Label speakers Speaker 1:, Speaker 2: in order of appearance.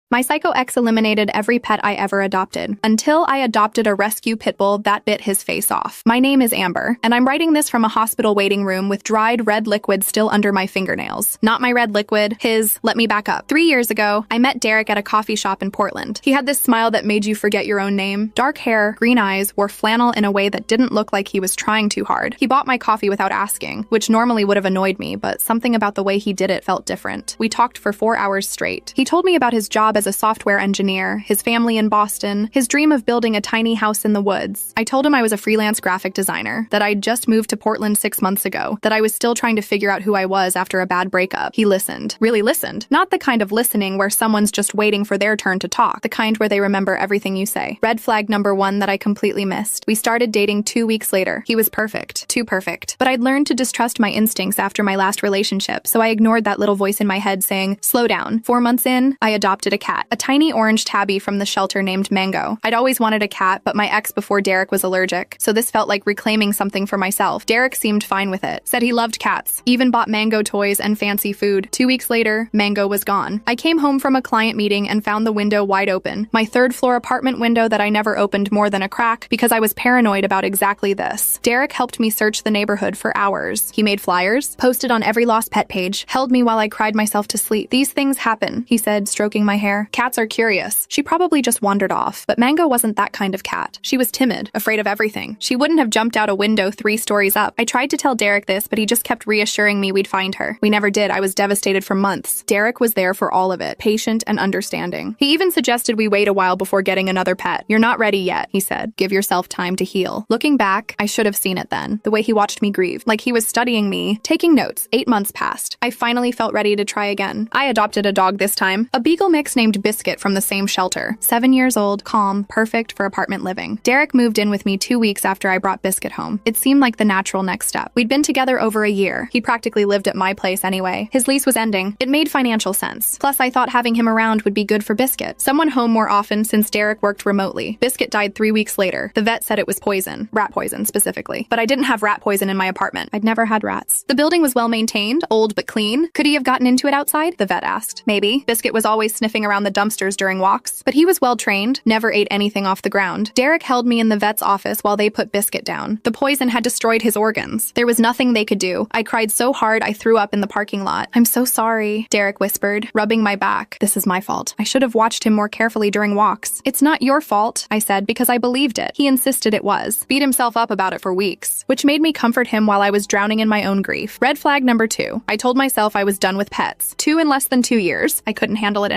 Speaker 1: My psycho ex eliminated every pet I ever adopted. Until I adopted a rescue Pitbull that bit his face off. My name is Amber, and I'm writing this from a hospital waiting room with dried red liquid still under my fingernails. Not my red liquid, his. Let me back up. 3 years ago, I met Derek at a coffee shop in Portland. He had this smile that made you forget your own name. Dark hair, green eyes, wore flannel in a way that didn't look like he was trying too hard. He bought my coffee without asking, which normally would have annoyed me, but something about the way he did it felt different. We talked for 4 hours straight. He told me about his job as a software engineer, his family in Boston, his dream of building a tiny house in the woods. I told him I was a freelance graphic designer, that I'd just moved to Portland 6 months ago, that I was still trying to figure out who I was after a bad breakup. He listened. Really listened. Not the kind of listening where someone's just waiting for their turn to talk, the kind where they remember everything you say. Red flag number 1 that I completely missed. We started dating 2 weeks later. He was perfect. Too perfect. But I'd learned to distrust my instincts after my last relationship, so I ignored that little voice in my head saying, slow down. 4 months in, I adopted a cat. A tiny orange tabby from the shelter named Mango. I'd always wanted a cat, but my ex before Derek was allergic, so this felt like reclaiming something for myself. Derek seemed fine with it. Said he loved cats. Even bought Mango toys and fancy food. 2 weeks later, Mango was gone. I came home from a client meeting and found the window wide open. My 3rd floor apartment window that I never opened more than a crack because I was paranoid about exactly this. Derek helped me search the neighborhood for hours. He made flyers, posted on every lost pet page, held me while I cried myself to sleep. These things happen, he said, stroking my hair. Cats are curious. She probably just wandered off, but Mango wasn't that kind of cat. She was timid, afraid of everything. She wouldn't have jumped out a window 3 stories up. I tried to tell Derek this, but he just kept reassuring me we'd find her. We never did. I was devastated for months. Derek was there for all of it, patient and understanding. He even suggested we wait a while before getting another pet. You're not ready yet, he said. Give yourself time to heal. Looking back, I should have seen it then. The way he watched me grieve, like he was studying me, taking notes. 8 months passed. I finally felt ready to try again. I adopted a dog this time, a beagle mix named Biscuit from the same shelter. 7 years old, calm, perfect for apartment living. Derek moved in with me 2 weeks after I brought Biscuit home. It seemed like the natural next step. We'd been together over a year. He practically lived at my place anyway. His lease was ending. It made financial sense. Plus, I thought having him around would be good for Biscuit. Someone home more often since Derek worked remotely. Biscuit died 3 weeks later. The vet said it was poison. Rat poison, specifically. But I didn't have rat poison in my apartment. I'd never had rats. The building was well maintained, old but clean. Could he have gotten into it outside? The vet asked. Maybe. Biscuit was always sniffing around the dumpsters during walks. But he was well trained, never ate anything off the ground. Derek held me in the vet's office while they put Biscuit down. The poison had destroyed his organs. There was nothing they could do. I cried so hard I threw up in the parking lot. I'm so sorry, Derek whispered, rubbing my back. This is my fault. I should have watched him more carefully during walks. It's not your fault, I said, because I believed it. He insisted it was. Beat himself up about it for weeks, which made me comfort him while I was drowning in my own grief. Red flag number 2. I told myself I was done with pets. 2 in less than 2 years. I couldn't handle it